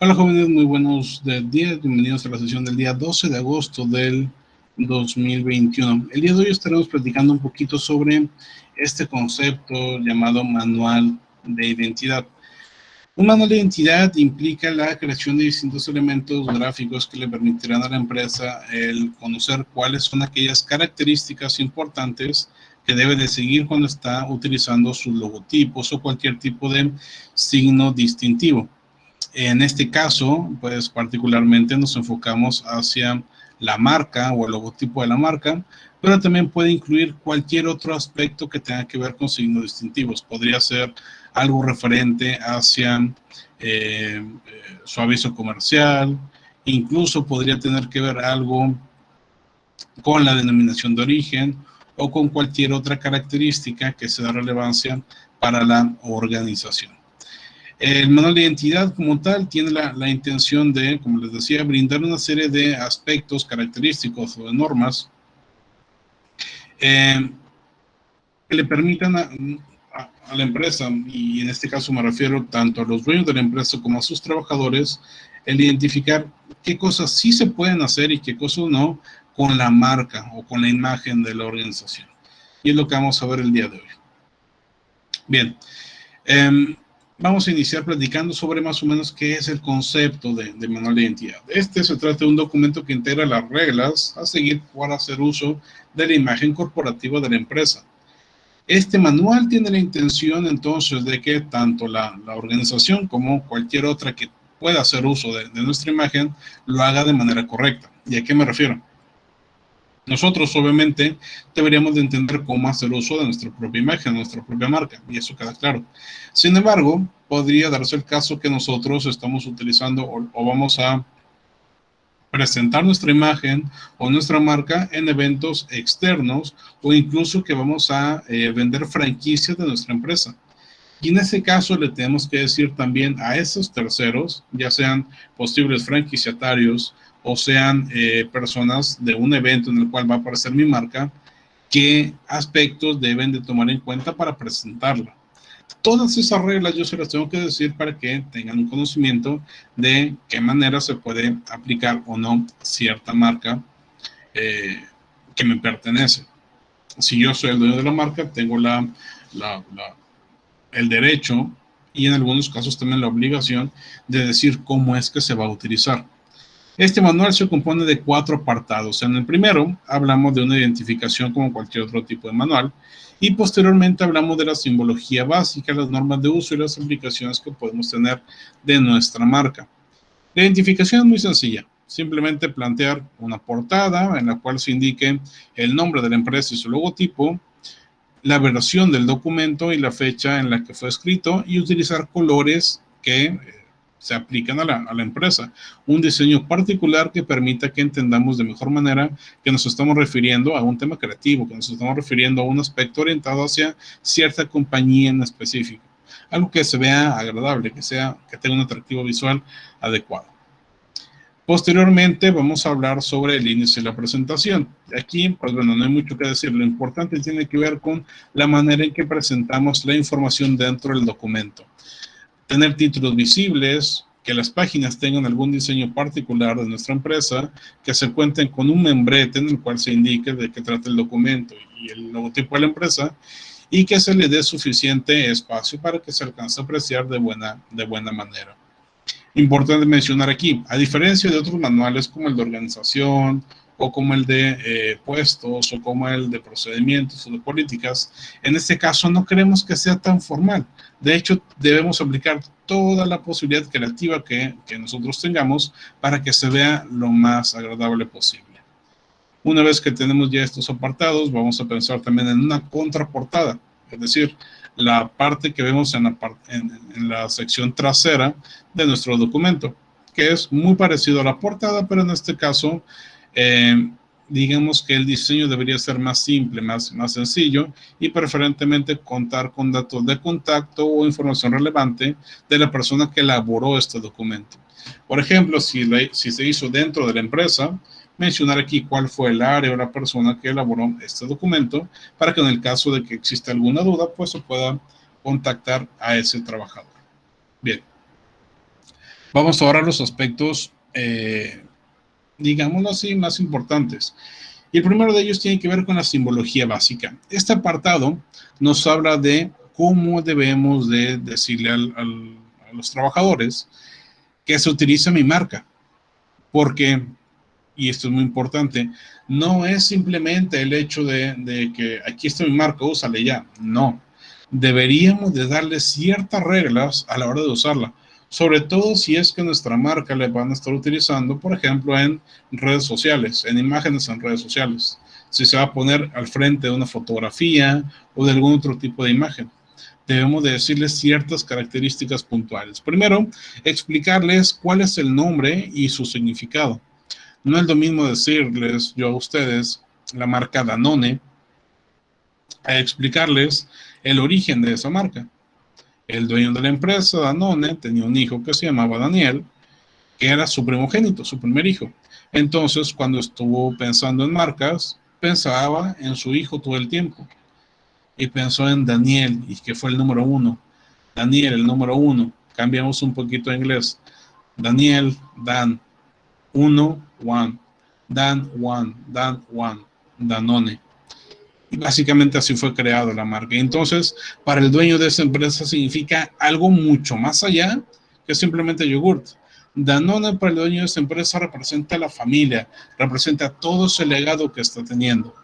Hola jóvenes, muy buenos días, bienvenidos a la sesión del día 12 de agosto del 2021. El día de hoy estaremos platicando un poquito sobre este concepto llamado manual de identidad. Un manual de identidad implica la creación de distintos elementos gráficos que le permitirán a la empresa el conocer cuáles son aquellas características importantes que debe de seguir cuando está utilizando sus logotipos o cualquier tipo de signo distintivo. En este caso, pues particularmente nos enfocamos hacia la marca o el logotipo de la marca, pero también puede incluir cualquier otro aspecto que tenga que ver con signos distintivos. Podría ser algo referente hacia su aviso comercial, incluso podría tener que ver algo con la denominación de origen o con cualquier otra característica que sea de relevancia para la organización. El manual de identidad como tal tiene la intención de, como les decía, brindar una serie de aspectos característicos o de normas que le permitan a la empresa, y en este caso me refiero tanto a los dueños de la empresa como a sus trabajadores, el identificar qué cosas sí se pueden hacer y qué cosas no con la marca o con la imagen de la organización. Y es lo que vamos a ver el día de hoy. Bien, vamos a iniciar platicando sobre más o menos qué es el concepto de manual de identidad. Este se trata de un documento que integra las reglas a seguir para hacer uso de la imagen corporativa de la empresa. Este manual tiene la intención entonces de que tanto la organización como cualquier otra que pueda hacer uso de nuestra imagen lo haga de manera correcta. ¿Y a qué me refiero? Nosotros obviamente deberíamos de entender cómo hacer uso de nuestra propia imagen, de nuestra propia marca, y eso queda claro. Sin embargo, podría darse el caso que nosotros estamos utilizando o vamos a presentar nuestra imagen o nuestra marca en eventos externos o incluso que vamos a vender franquicias de nuestra empresa. Y en ese caso le tenemos que decir también a esos terceros, ya sean posibles franquiciatarios o sean personas de un evento en el cual va a aparecer mi marca, qué aspectos deben de tomar en cuenta para presentarla. Todas esas reglas yo se las tengo que decir para que tengan un conocimiento de qué manera se puede aplicar o no cierta marca que me pertenece. Si yo soy el dueño de la marca, tengo el derecho y en algunos casos también la obligación de decir cómo es que se va a utilizar. Este manual se compone de 4 apartados. En el primero hablamos de una identificación como cualquier otro tipo de manual y posteriormente hablamos de la simbología básica, las normas de uso y las aplicaciones que podemos tener de nuestra marca. La identificación es muy sencilla. Simplemente plantear una portada en la cual se indique el nombre de la empresa y su logotipo, la versión del documento y la fecha en la que fue escrito y utilizar colores que se aplican a la empresa. Un diseño particular que permita que entendamos de mejor manera que nos estamos refiriendo a un tema creativo, que nos estamos refiriendo a un aspecto orientado hacia cierta compañía en específico. Algo que se vea agradable, que tenga un atractivo visual adecuado. Posteriormente vamos a hablar sobre el inicio de la presentación. Aquí, pues bueno, no hay mucho que decir. Lo importante tiene que ver con la manera en que presentamos la información dentro del documento. Tener títulos visibles, que las páginas tengan algún diseño particular de nuestra empresa, que se cuenten con un membrete en el cual se indique de qué trata el documento y el logotipo de la empresa, y que se le dé suficiente espacio para que se alcance a apreciar de buena manera. Importante mencionar aquí, a diferencia de otros manuales como el de organización o como el de puestos o como el de procedimientos o de políticas, en este caso no queremos que sea tan formal. De hecho, debemos aplicar toda la posibilidad creativa que nosotros tengamos para que se vea lo más agradable posible. Una vez que tenemos ya estos apartados, vamos a pensar también en una contraportada, es decir, la parte que vemos en la sección trasera de nuestro documento, que es muy parecido a la portada, pero en este caso, digamos que el diseño debería ser más simple, más sencillo y preferentemente contar con datos de contacto o información relevante de la persona que elaboró este documento. Por ejemplo, si se hizo dentro de la empresa, mencionar aquí cuál fue el área o la persona que elaboró este documento para que en el caso de que exista alguna duda, pues se pueda contactar a ese trabajador. Bien. Vamos ahora a los aspectos, digámoslo así, más importantes. Y el primero de ellos tiene que ver con la simbología básica. Este apartado nos habla de cómo debemos de decirle a los trabajadores que se utiliza mi marca. Porque, y esto es muy importante, no es simplemente el hecho de que aquí está mi marca, úsale ya. No. Deberíamos de darle ciertas reglas a la hora de usarla. Sobre todo si es que nuestra marca la van a estar utilizando, por ejemplo, en redes sociales, en imágenes en redes sociales. Si se va a poner al frente de una fotografía o de algún otro tipo de imagen, debemos de decirles ciertas características puntuales. Primero, explicarles cuál es el nombre y su significado. No es lo mismo decirles yo a ustedes la marca Danone a explicarles el origen de esa marca. El dueño de la empresa, Danone, tenía un hijo que se llamaba Daniel, que era su primogénito, su primer hijo. Entonces, cuando estuvo pensando en marcas, pensaba en su hijo todo el tiempo. Y pensó en Daniel, y que fue el número uno. Daniel, el número uno. Cambiamos un poquito a inglés. Daniel, Dan. Uno, one. Dan, one. Dan, one. Danone. Y básicamente así fue creada la marca. Entonces, para el dueño de esa empresa significa algo mucho más allá que simplemente yogurt. Danone para el dueño de esa empresa representa a la familia, representa todo ese legado que está teniendo.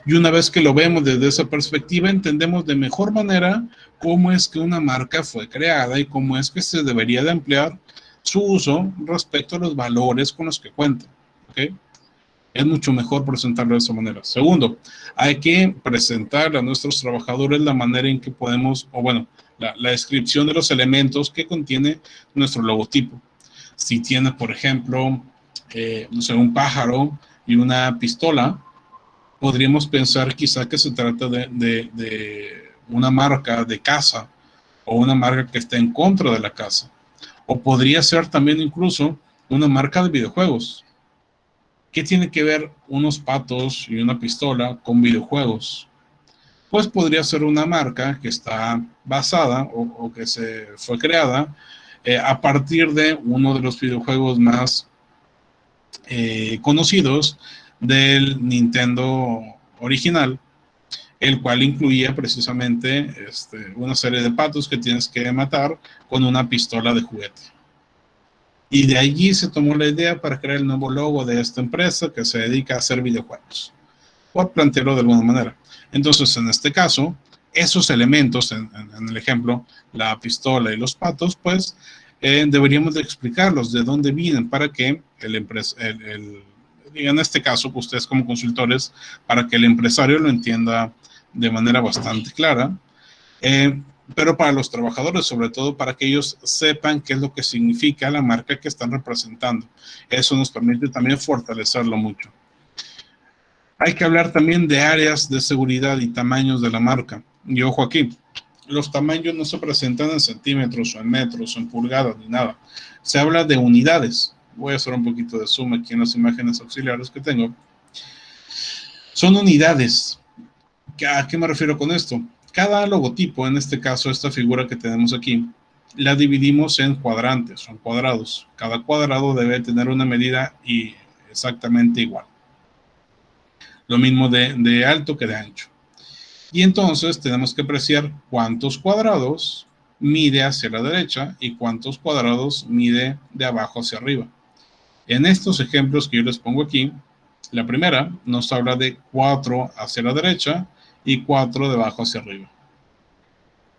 Y una vez que lo vemos desde esa perspectiva, entendemos de mejor manera cómo es que una marca fue creada y cómo es que se debería de emplear su uso respecto a los valores con los que cuenta. ¿Okay? Es mucho mejor presentarlo de esa manera. Segundo, hay que presentar a nuestros trabajadores la manera en que podemos, o bueno, la descripción de los elementos que contiene nuestro logotipo. Si tiene, por ejemplo, no sé, un pájaro y una pistola, podríamos pensar quizá que se trata de una marca de casa o una marca que está en contra de la casa. O podría ser también incluso una marca de videojuegos. ¿Qué tiene que ver unos patos y una pistola con videojuegos? Pues podría ser una marca que está basada o que se fue creada a partir de uno de los videojuegos más conocidos del Nintendo original, el cual incluía precisamente una serie de patos que tienes que matar con una pistola de juguete. Y de allí se tomó la idea para crear el nuevo logo de esta empresa que se dedica a hacer videojuegos, por plantearlo de alguna manera. Entonces, en este caso, esos elementos, en el ejemplo, la pistola y los patos, pues deberíamos de explicarlos de dónde vienen para que en este caso, ustedes como consultores, para que el empresario lo entienda de manera bastante clara. Pero para los trabajadores, sobre todo para que ellos sepan qué es lo que significa la marca que están representando. Eso nos permite también fortalecerlo mucho. Hay que hablar también de áreas de seguridad y tamaños de la marca. Y ojo aquí, los tamaños no se presentan en centímetros o en metros o en pulgadas ni nada. Se habla de unidades. Voy a hacer un poquito de zoom aquí en las imágenes auxiliares que tengo. Son unidades. ¿A qué me refiero con esto? Cada logotipo, en este caso esta figura que tenemos aquí, la dividimos en cuadrantes, son cuadrados. Cada cuadrado debe tener una medida y exactamente igual. Lo mismo de alto que de ancho. Y entonces tenemos que apreciar cuántos cuadrados mide hacia la derecha y cuántos cuadrados mide de abajo hacia arriba. En estos ejemplos que yo les pongo aquí, la primera nos habla de 4 hacia la derecha y 4 de abajo hacia arriba.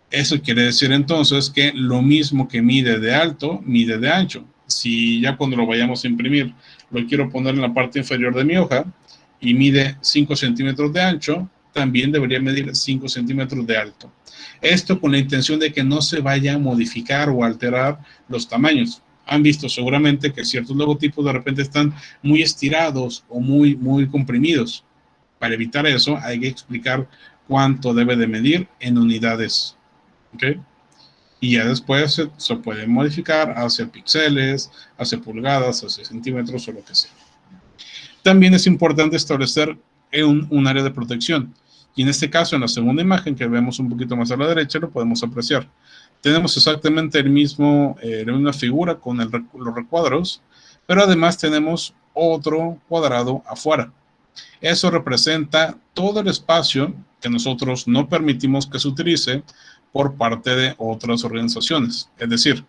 Eso quiere decir entonces que lo mismo que mide de alto, mide de ancho. Si ya cuando lo vayamos a imprimir, lo quiero poner en la parte inferior de mi hoja y mide 5 centímetros de ancho, también debería medir 5 centímetros de alto. Esto con la intención de que no se vaya a modificar o alterar los tamaños. Han visto seguramente que ciertos logotipos de repente están muy estirados o muy comprimidos. Para evitar eso hay que explicar cuánto debe de medir en unidades. ¿Okay? Y ya después se puede modificar hacia píxeles, hacia pulgadas, hacia centímetros o lo que sea. También es importante establecer un área de protección. Y en este caso, en la segunda imagen que vemos un poquito más a la derecha, lo podemos apreciar. Tenemos exactamente la misma figura con los recuadros, pero además tenemos otro cuadrado afuera. Eso representa todo el espacio que nosotros no permitimos que se utilice por parte de otras organizaciones. Es decir,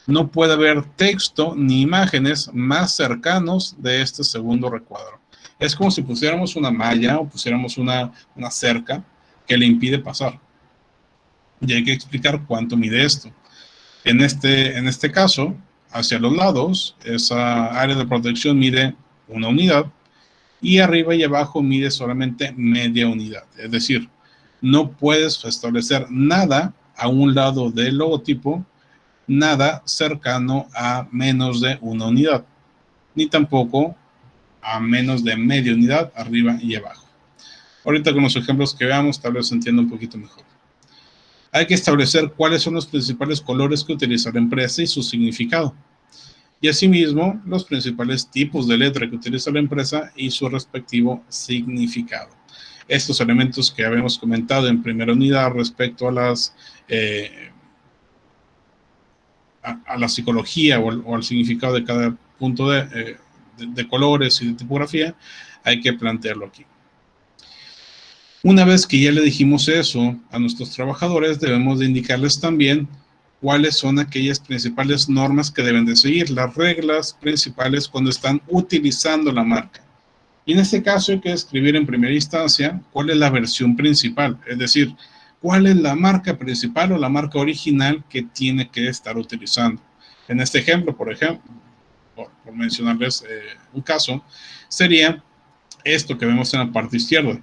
no puede haber texto ni imágenes más cercanos de este segundo recuadro. Es como si pusiéramos una malla o pusiéramos una cerca que le impide pasar. Y hay que explicar cuánto mide esto. En este caso, hacia los lados, esa área de protección mide 1 unidad y arriba y abajo mide solamente media unidad. Es decir, no puedes establecer nada a un lado del logotipo, nada cercano a menos de 1 unidad, ni tampoco a menos de media unidad arriba y abajo. Ahorita con los ejemplos que veamos, tal vez se entienda un poquito mejor. Hay que establecer cuáles son los principales colores que utiliza la empresa y su significado. Y asimismo, los principales tipos de letra que utiliza la empresa y su respectivo significado. Estos elementos que habíamos comentado en primera unidad respecto a la psicología o al significado de cada punto de colores y de tipografía, hay que plantearlo aquí. Una vez que ya le dijimos eso a nuestros trabajadores, debemos de indicarles también cuáles son aquellas principales normas que deben de seguir, las reglas principales cuando están utilizando la marca. Y en este caso hay que escribir en primera instancia cuál es la versión principal, es decir, cuál es la marca principal o la marca original que tiene que estar utilizando. En este ejemplo, por mencionarles un caso, sería esto que vemos en la parte izquierda.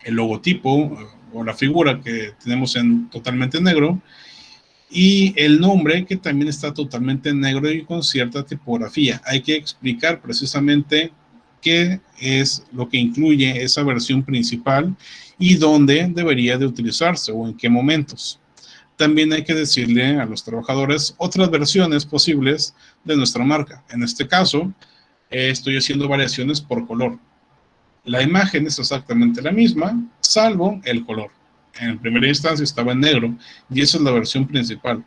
El logotipo o la figura que tenemos totalmente negro y el nombre que también está totalmente negro y con cierta tipografía. Hay que explicar precisamente qué es lo que incluye esa versión principal y dónde debería de utilizarse o en qué momentos. También hay que decirle a los trabajadores otras versiones posibles de nuestra marca. En este caso, estoy haciendo variaciones por color. La imagen es exactamente la misma, salvo el color. En primera instancia estaba en negro y esa es la versión principal.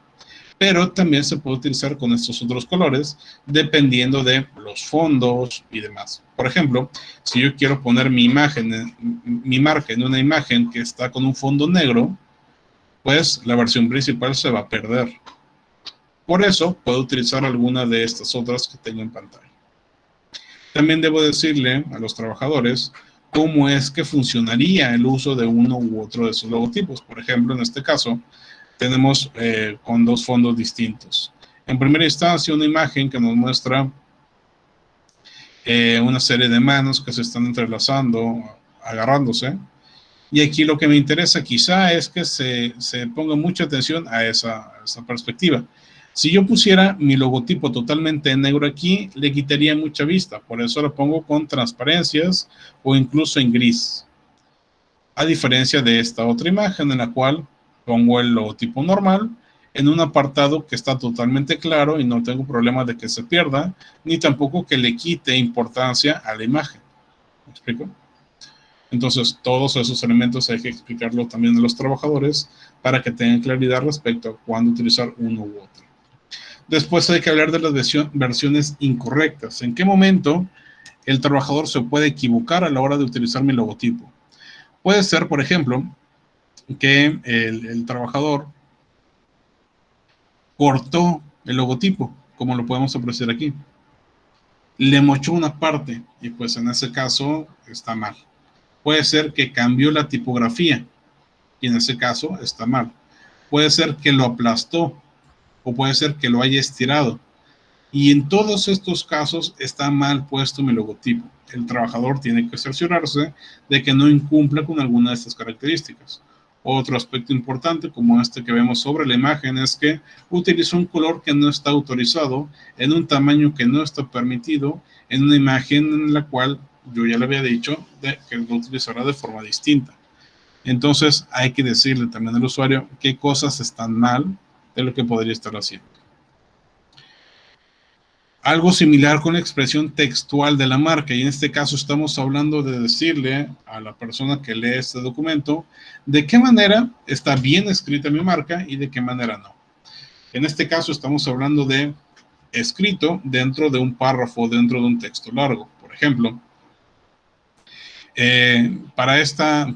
Pero también se puede utilizar con estos otros colores dependiendo de los fondos y demás. Por ejemplo, si yo quiero poner mi marca en una imagen que está con un fondo negro, pues la versión principal se va a perder. Por eso puedo utilizar alguna de estas otras que tengo en pantalla. También debo decirle a los trabajadores cómo es que funcionaría el uso de uno u otro de esos logotipos. Por ejemplo, en este caso, tenemos con dos fondos distintos. En primera instancia, una imagen que nos muestra una serie de manos que se están entrelazando, agarrándose. Y aquí lo que me interesa quizá es que se ponga mucha atención a esa perspectiva. Si yo pusiera mi logotipo totalmente en negro aquí, le quitaría mucha vista. Por eso lo pongo con transparencias o incluso en gris. A diferencia de esta otra imagen en la cual pongo el logotipo normal en un apartado que está totalmente claro y no tengo problema de que se pierda, ni tampoco que le quite importancia a la imagen. ¿Me explico? Entonces, todos esos elementos hay que explicarlo también a los trabajadores para que tengan claridad respecto a cuándo utilizar uno u otro. Después hay que hablar de las versiones incorrectas. ¿En qué momento el trabajador se puede equivocar a la hora de utilizar mi logotipo? Puede ser, por ejemplo, que el trabajador cortó el logotipo, como lo podemos apreciar aquí. Le mochó una parte y pues en ese caso está mal. Puede ser que cambió la tipografía y en ese caso está mal. Puede ser que lo aplastó o puede ser que lo haya estirado. Y en todos estos casos está mal puesto mi logotipo. El trabajador tiene que cerciorarse de que no incumpla con alguna de estas características. Otro aspecto importante, como este que vemos sobre la imagen, es que utiliza un color que no está autorizado, en un tamaño que no está permitido, en una imagen en la cual yo ya le había dicho que lo utilizará de forma distinta. Entonces hay que decirle también al usuario qué cosas están mal de lo que podría estar haciendo. Algo similar con la expresión textual de la marca, y en este caso estamos hablando de decirle a la persona que lee este documento de qué manera está bien escrita mi marca y de qué manera no. En este caso estamos hablando de escrito dentro de un párrafo, dentro de un texto largo. Por ejemplo, para esta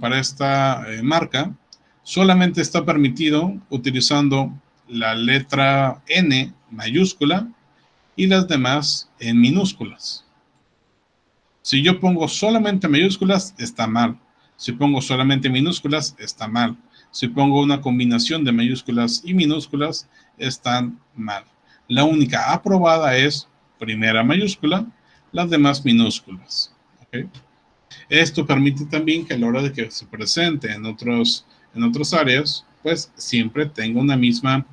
marca solamente está permitido utilizando la letra N mayúscula y las demás en minúsculas. Si yo pongo solamente mayúsculas, está mal. Si pongo solamente minúsculas, está mal. Si pongo una combinación de mayúsculas y minúsculas, están mal. La única aprobada es primera mayúscula, las demás minúsculas. ¿Okay? Esto permite también que a la hora de que se presente en otras áreas, pues siempre tenga una misma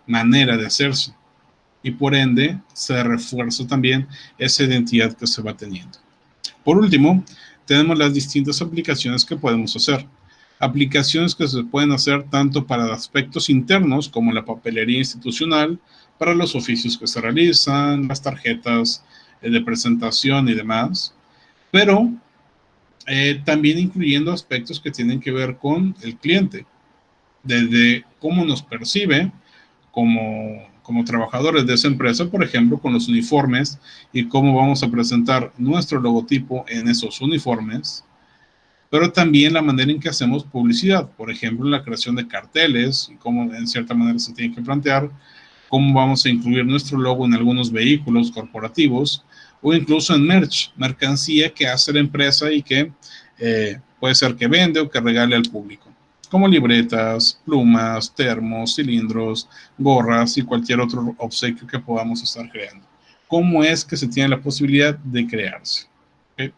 manera de hacerse. Y por ende se refuerza también esa identidad que se va teniendo. Por último, tenemos las distintas aplicaciones que podemos hacer. Aplicaciones que se pueden hacer tanto para aspectos internos como la papelería institucional, para los oficios que se realizan, las tarjetas de presentación y demás, pero también incluyendo aspectos que tienen que ver con el cliente, desde cómo nos percibe como trabajadores de esa empresa, por ejemplo, con los uniformes y cómo vamos a presentar nuestro logotipo en esos uniformes, pero también la manera en que hacemos publicidad, por ejemplo, la creación de carteles, y cómo en cierta manera se tiene que plantear cómo vamos a incluir nuestro logo en algunos vehículos corporativos o incluso en mercancía que hace la empresa y que puede ser que vende o que regale al público, como libretas, plumas, termos, cilindros, gorras y cualquier otro obsequio que podamos estar creando. ¿Cómo es que se tiene la posibilidad de crearse? ¿Okay?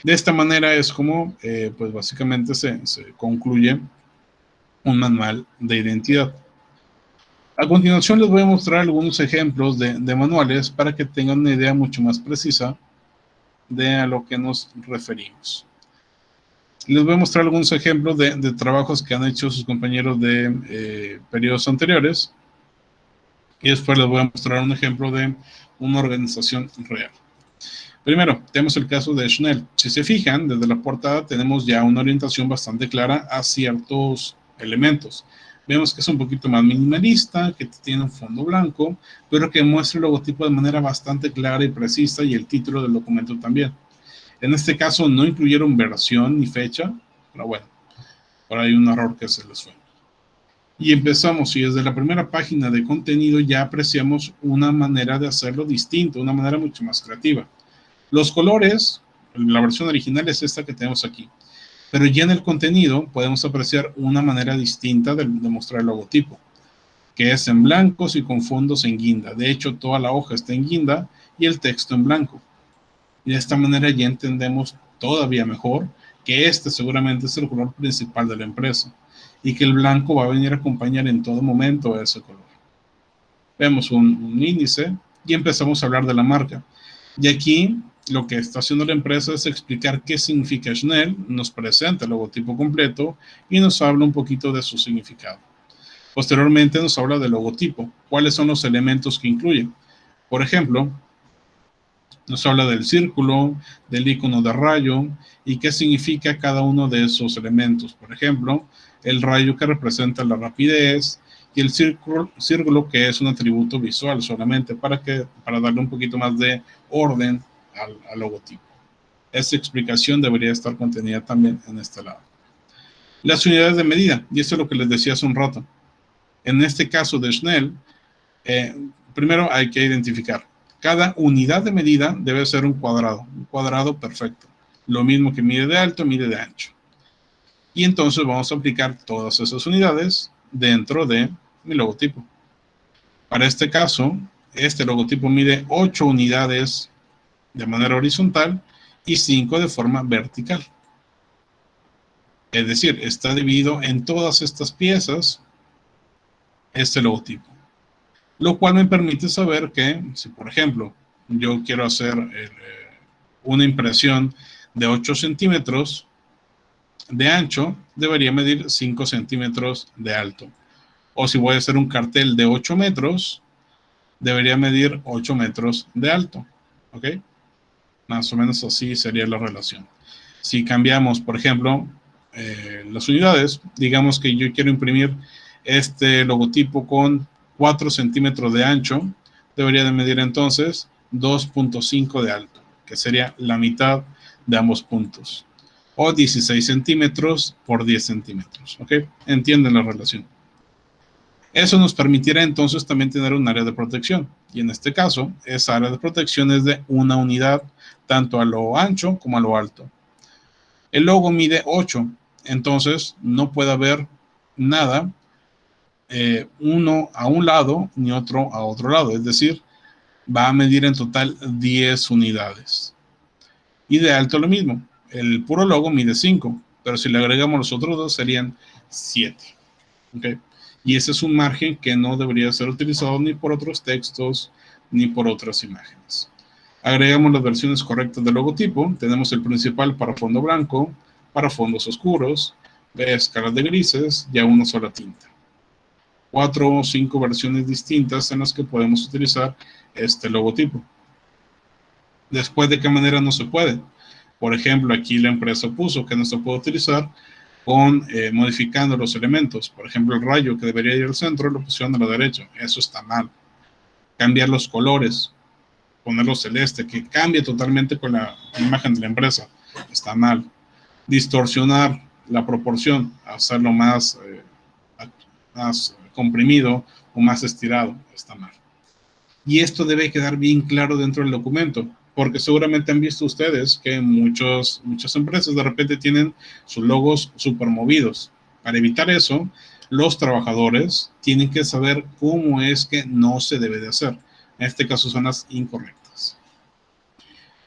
De esta manera es como, pues básicamente se concluye un manual de identidad. A continuación les voy a mostrar algunos ejemplos de manuales para que tengan una idea mucho más precisa de a lo que nos referimos. Les voy a mostrar algunos ejemplos de trabajos que han hecho sus compañeros de periodos anteriores y después les voy a mostrar un ejemplo de una organización real. Primero, tenemos el caso de Chanel. Si se fijan, desde la portada tenemos ya una orientación bastante clara a ciertos elementos. Vemos que es un poquito más minimalista, que tiene un fondo blanco, pero que muestra el logotipo de manera bastante clara y precisa y el título del documento también. En este caso no incluyeron versión ni fecha, pero bueno, por ahí un error que se les fue. Y empezamos, y desde la primera página de contenido ya apreciamos una manera de hacerlo distinto, una manera mucho más creativa. Los colores, la versión original es esta que tenemos aquí, pero ya en el contenido podemos apreciar una manera distinta de mostrar el logotipo, que es en blancos y con fondos en guinda. De hecho, toda la hoja está en guinda y el texto en blanco. Y de esta manera ya entendemos todavía mejor que este seguramente es el color principal de la empresa y que el blanco va a venir a acompañar en todo momento a ese color. Vemos un índice y empezamos a hablar de la marca. Y aquí lo que está haciendo la empresa es explicar qué significa Chanel, nos presenta el logotipo completo y nos habla un poquito de su significado. Posteriormente nos habla del logotipo, cuáles son los elementos que incluye. Por ejemplo, nos habla del círculo, del icono de rayo y qué significa cada uno de esos elementos. Por ejemplo, el rayo que representa la rapidez y el círculo que es un atributo visual solamente para darle un poquito más de orden al logotipo. Esta explicación debería estar contenida también en este lado. Las unidades de medida, y esto es lo que les decía hace un rato. En este caso de Chanel, primero hay que identificar. Cada unidad de medida debe ser un cuadrado perfecto. Lo mismo que mide de alto, mide de ancho. Y entonces vamos a aplicar todas esas unidades dentro de mi logotipo. Para este caso, este logotipo mide 8 unidades de manera horizontal y 5 de forma vertical. Es decir, está dividido en todas estas piezas este logotipo. Lo cual me permite saber que, si por ejemplo, yo quiero hacer una impresión de 8 centímetros de ancho, debería medir 5 centímetros de alto. O si voy a hacer un cartel de 8 metros, debería medir 8 metros de alto, ¿ok? Más o menos así sería la relación. Si cambiamos, por ejemplo, las unidades, digamos que yo quiero imprimir este logotipo con 4 centímetros de ancho, debería de medir entonces 2.5 de alto, que sería la mitad de ambos puntos, o 16 centímetros por 10 centímetros, ¿ok? Entienden la relación. Eso nos permitirá entonces también tener un área de protección, y en este caso, esa área de protección es de una unidad, tanto a lo ancho como a lo alto. El logo mide 8, entonces no puede haber nada, uno a un lado ni otro a otro lado, es decir, va a medir en total 10 unidades. Y de alto lo mismo, el puro logo mide 5, pero si le agregamos los otros dos serían 7. ¿Okay? Y ese es un margen que no debería ser utilizado ni por otros textos ni por otras imágenes. Agregamos las versiones correctas del logotipo. Tenemos el principal para fondo blanco, para fondos oscuros, escalas de grises y a una sola tinta. 4 o 5 versiones distintas en las que podemos utilizar este logotipo. Después, ¿de qué manera no se puede? Por ejemplo, aquí la empresa puso que no se puede utilizar con modificando los elementos. Por ejemplo, el rayo que debería ir al centro lo pusieron a la derecha. Eso está mal. Cambiar los colores, ponerlo celeste, que cambie totalmente con la imagen de la empresa, está mal. Distorsionar la proporción, hacerlo más comprimido o más estirado, está mal. Y esto debe quedar bien claro dentro del documento, porque seguramente han visto ustedes que muchas empresas de repente tienen sus logos súper movidos. Para evitar eso, los trabajadores tienen que saber cómo es que no se debe de hacer. En este caso son las incorrectas.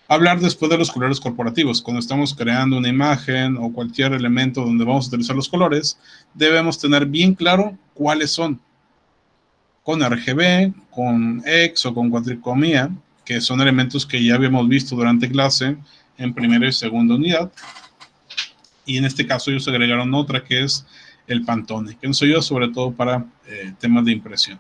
Hablar después de los colores corporativos. Cuando estamos creando una imagen o cualquier elemento donde vamos a utilizar los colores, debemos tener bien claro cuáles son. Con RGB, con X o con cuadricomía, que son elementos que ya habíamos visto durante clase en primera y segunda unidad. Y en este caso ellos agregaron otra que es el Pantone, que nos ayuda sobre todo para temas de impresión.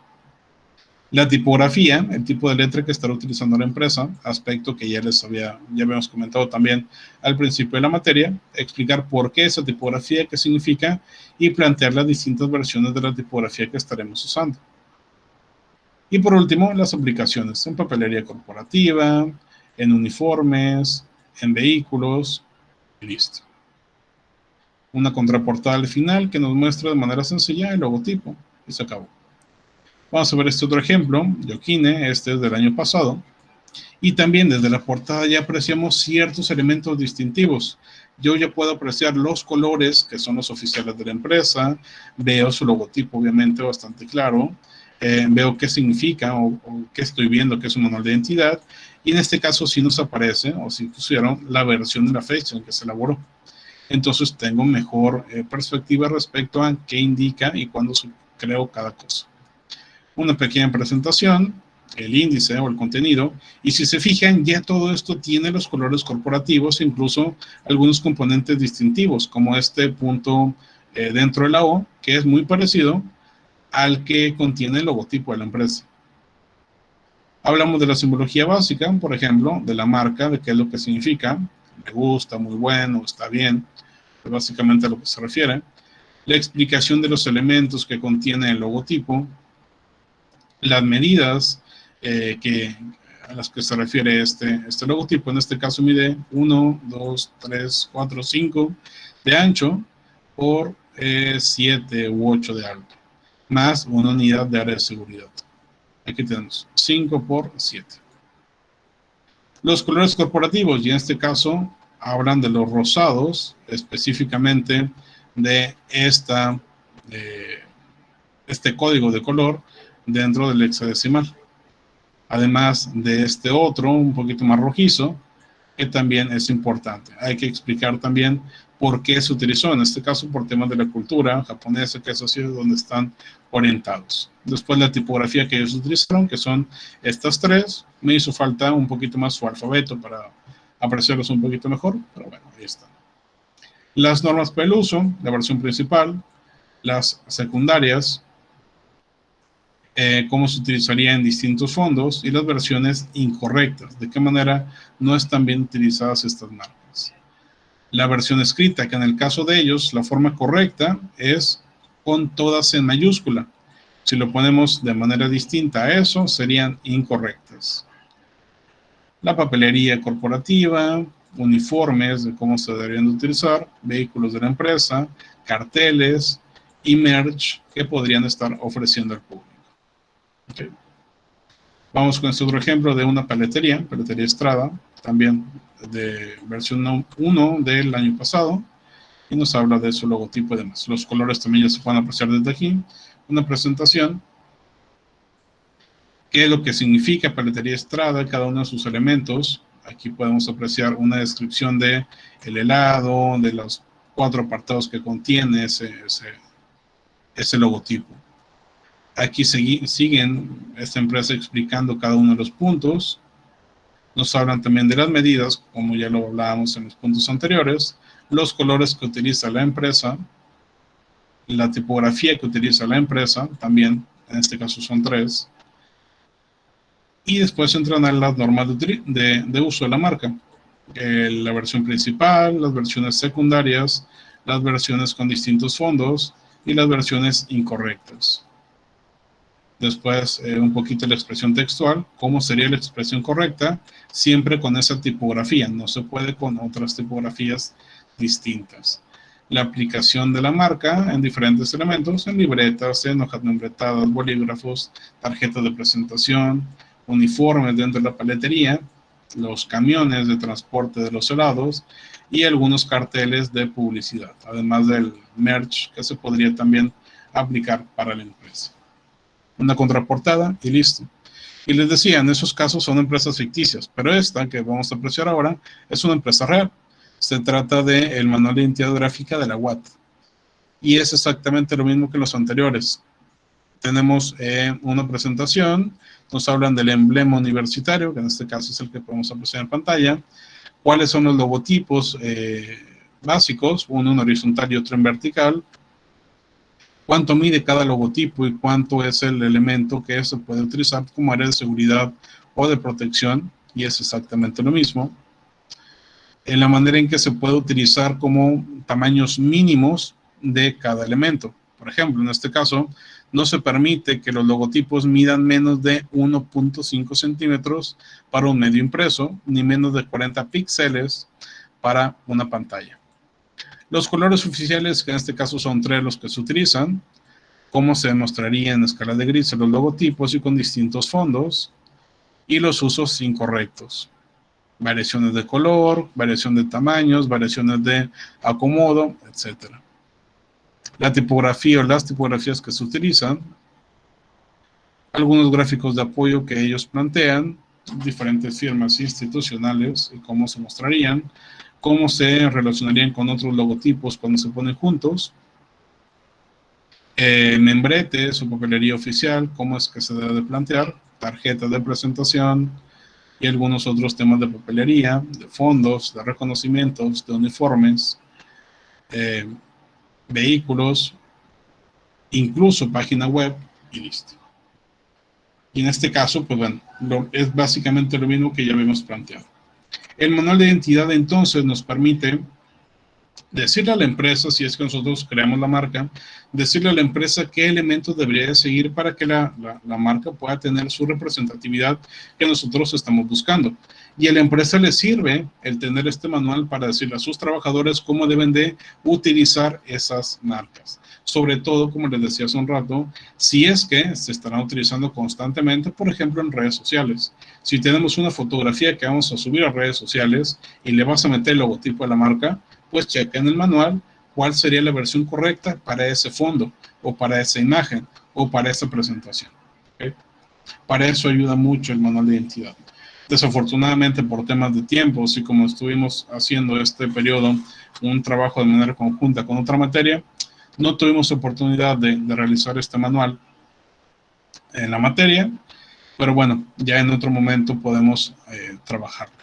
La tipografía, el tipo de letra que estará utilizando la empresa, aspecto que ya habíamos comentado también al principio de la materia, explicar por qué esa tipografía, qué significa y plantear las distintas versiones de la tipografía que estaremos usando. Y por último, las aplicaciones en papelería corporativa, en uniformes, en vehículos, y listo. Una contraportada al final que nos muestra de manera sencilla el logotipo y se acabó. Vamos a ver este otro ejemplo, Yokine, este es del año pasado. Y también desde la portada ya apreciamos ciertos elementos distintivos. Yo ya puedo apreciar los colores que son los oficiales de la empresa, veo su logotipo obviamente bastante claro, veo qué significa o qué estoy viendo, que es un manual de identidad, y en este caso sí nos aparece o sí pusieron la versión de la fecha en que se elaboró. Entonces tengo mejor perspectiva respecto a qué indica y cuándo creo cada cosa. Una pequeña presentación, el índice o el contenido, y si se fijan, ya todo esto tiene los colores corporativos, incluso algunos componentes distintivos, como este punto dentro de la O, que es muy parecido al que contiene el logotipo de la empresa. Hablamos de la simbología básica, por ejemplo, de la marca, de qué es lo que significa, me gusta, muy bueno, está bien, es básicamente a lo que se refiere. La explicación de los elementos que contiene el logotipo, las medidas a las que se refiere este logotipo, en este caso mide 1, 2, 3, 4, 5 de ancho por 7 u 8 de alto, más una unidad de área de seguridad. Aquí tenemos 5 por 7. Los colores corporativos, y en este caso hablan de los rosados, específicamente de este código de color dentro del hexadecimal. Además de este otro, un poquito más rojizo, que también es importante. Hay que explicar también por qué se utilizó, en este caso por temas de la cultura japonesa, que es así donde están orientados. Después la tipografía que ellos utilizaron, que son estas tres, me hizo falta un poquito más su alfabeto para apreciarlos un poquito mejor, pero bueno, ahí están. Las normas para el uso, la versión principal, las secundarias, cómo se utilizaría en distintos fondos y las versiones incorrectas, de qué manera no están bien utilizadas estas marcas. La versión escrita, que en el caso de ellos, la forma correcta es con todas en mayúscula. Si lo ponemos de manera distinta a eso, serían incorrectas. La papelería corporativa, uniformes de cómo se deberían de utilizar, vehículos de la empresa, carteles y merch que podrían estar ofreciendo al público. Okay. Vamos con este otro ejemplo de una paletería Estrada, también de versión 1 del año pasado, y nos habla de su logotipo y demás. Los colores también ya se pueden apreciar desde aquí. Una presentación, qué es lo que significa Paletería Estrada, cada uno de sus elementos. Aquí podemos apreciar una descripción de el helado, de los 4 apartados que contiene ese logotipo. Aquí siguen esta empresa explicando cada uno de los puntos. Nos hablan también de las medidas, como ya lo hablábamos en los puntos anteriores, los colores que utiliza la empresa, la tipografía que utiliza la empresa, también en este caso son 3, y después entran a las normas de uso de la marca, la versión principal, las versiones secundarias, las versiones con distintos fondos y las versiones incorrectas. Después un poquito la expresión textual, cómo sería la expresión correcta, siempre con esa tipografía, no se puede con otras tipografías distintas. La aplicación de la marca en diferentes elementos, en libretas, en hojas membretadas, bolígrafos, tarjetas de presentación, uniformes dentro de la paletería, los camiones de transporte de los helados y algunos carteles de publicidad, además del merch que se podría también aplicar para la empresa. Una contraportada y listo. Y les decía, en esos casos son empresas ficticias, pero esta que vamos a apreciar ahora es una empresa real. Se trata del manual de identidad gráfica de la UAT. Y es exactamente lo mismo que los anteriores. Tenemos una presentación, nos hablan del emblema universitario, que en este caso es el que podemos apreciar en pantalla, cuáles son los logotipos básicos, uno en horizontal y otro en vertical, cuánto mide cada logotipo y cuánto es el elemento que se puede utilizar como área de seguridad o de protección, y es exactamente lo mismo. En la manera en que se puede utilizar como tamaños mínimos de cada elemento. Por ejemplo, en este caso, no se permite que los logotipos midan menos de 1.5 centímetros para un medio impreso, ni menos de 40 píxeles para una pantalla. Los colores oficiales, que en este caso son 3 los que se utilizan, cómo se demostraría en escala de gris los logotipos y con distintos fondos, y los usos incorrectos. Variaciones de color, variación de tamaños, variaciones de acomodo, etc. La tipografía o las tipografías que se utilizan, algunos gráficos de apoyo que ellos plantean, diferentes firmas institucionales y cómo se mostrarían, cómo se relacionarían con otros logotipos cuando se ponen juntos, membretes o papelería oficial, cómo es que se debe de plantear, tarjetas de presentación y algunos otros temas de papelería, de fondos, de reconocimientos, de uniformes, vehículos, incluso página web y listo. Y en este caso, pues bueno, es básicamente lo mismo que ya habíamos planteado. El manual de identidad entonces nos permite decirle a la empresa, si es que nosotros creamos la marca, decirle a la empresa qué elementos debería de seguir para que la marca pueda tener su representatividad que nosotros estamos buscando. Y a la empresa le sirve el tener este manual para decirle a sus trabajadores cómo deben de utilizar esas marcas. Sobre todo, como les decía hace un rato, si es que se estarán utilizando constantemente, por ejemplo, en redes sociales. Si tenemos una fotografía que vamos a subir a redes sociales y le vas a meter el logotipo de la marca, pues checa en el manual cuál sería la versión correcta para ese fondo, o para esa imagen, o para esa presentación. ¿Okay? Para eso ayuda mucho el manual de identidad. Desafortunadamente, por temas de tiempo, y como estuvimos haciendo este periodo un trabajo de manera conjunta con otra materia, no tuvimos oportunidad de realizar este manual en la materia, pero bueno, ya en otro momento podemos trabajarlo.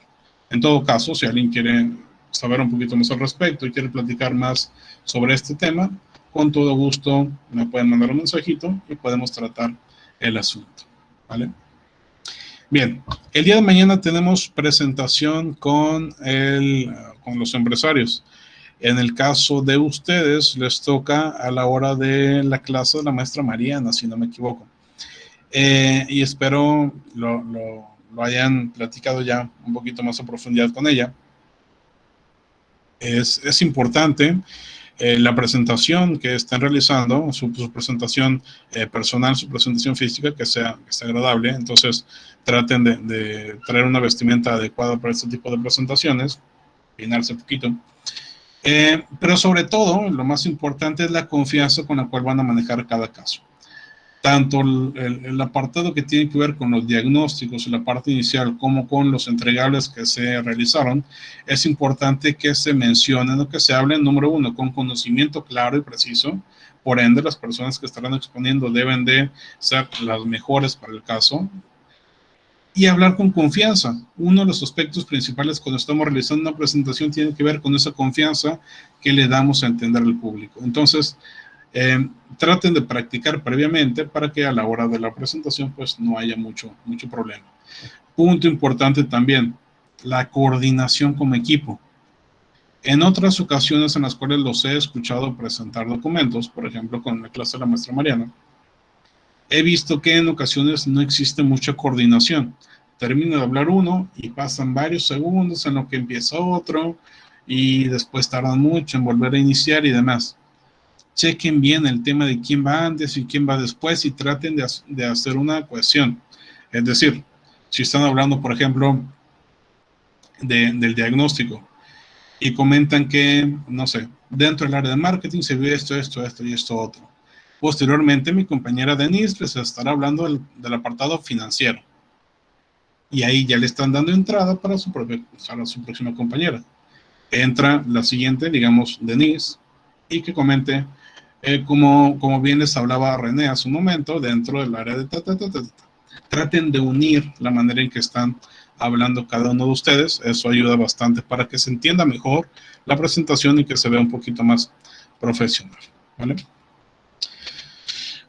En todo caso, si alguien quiere saber un poquito más al respecto y quiere platicar más sobre este tema, con todo gusto me pueden mandar un mensajito y podemos tratar el asunto, ¿vale? Bien, el día de mañana tenemos presentación con los empresarios. En el caso de ustedes, les toca a la hora de la clase de la maestra Mariana, si no me equivoco. Y espero lo hayan platicado ya un poquito más a profundidad con ella. Es importante la presentación que estén realizando, su presentación personal, su presentación física, que sea agradable. Entonces, traten de traer una vestimenta adecuada para este tipo de presentaciones, peinarse un poquito. Pero sobre todo, lo más importante es la confianza con la cual van a manejar cada caso. Tanto el apartado que tiene que ver con los diagnósticos, la parte inicial, como con los entregables que se realizaron, es importante que se mencionen o que se hablen, número uno, con conocimiento claro y preciso. Por ende, las personas que estarán exponiendo deben de ser las mejores para el caso. Y hablar con confianza. Uno de los aspectos principales cuando estamos realizando una presentación tiene que ver con esa confianza que le damos a entender al público. Entonces, traten de practicar previamente para que a la hora de la presentación pues no haya mucho problema. Punto importante también, la coordinación como equipo. En otras ocasiones en las cuales los he escuchado presentar documentos, por ejemplo con la clase de la maestra Mariana, he visto que en ocasiones no existe mucha coordinación. Termina de hablar uno y pasan varios segundos en lo que empieza otro y después tardan mucho en volver a iniciar y demás. Chequen bien el tema de quién va antes y quién va después y traten de hacer una cohesión. Es decir, si están hablando, por ejemplo, del diagnóstico y comentan que, no sé, dentro del área de marketing se vio esto y esto otro. Posteriormente, mi compañera Denise les estará hablando del apartado financiero. Y ahí ya le están dando entrada para su próxima compañera. Entra la siguiente, digamos, Denise, y que comente, como bien les hablaba René hace un momento, dentro del área de traten de unir la manera en que están hablando cada uno de ustedes. Eso ayuda bastante para que se entienda mejor la presentación y que se vea un poquito más profesional, ¿vale?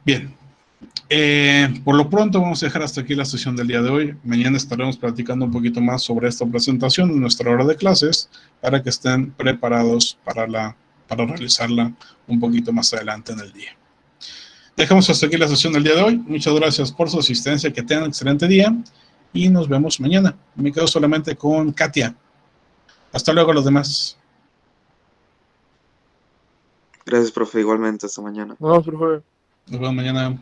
Bien, por lo pronto vamos a dejar hasta aquí la sesión del día de hoy. Mañana estaremos platicando un poquito más sobre esta presentación en nuestra hora de clases para que estén preparados para realizarla un poquito más adelante en el día. Dejamos hasta aquí la sesión del día de hoy. Muchas gracias por su asistencia, que tengan un excelente día y nos vemos mañana. Me quedo solamente con Katia. Hasta luego los demás. Gracias, profe, igualmente, hasta mañana. No, profe. Nos vemos mañana.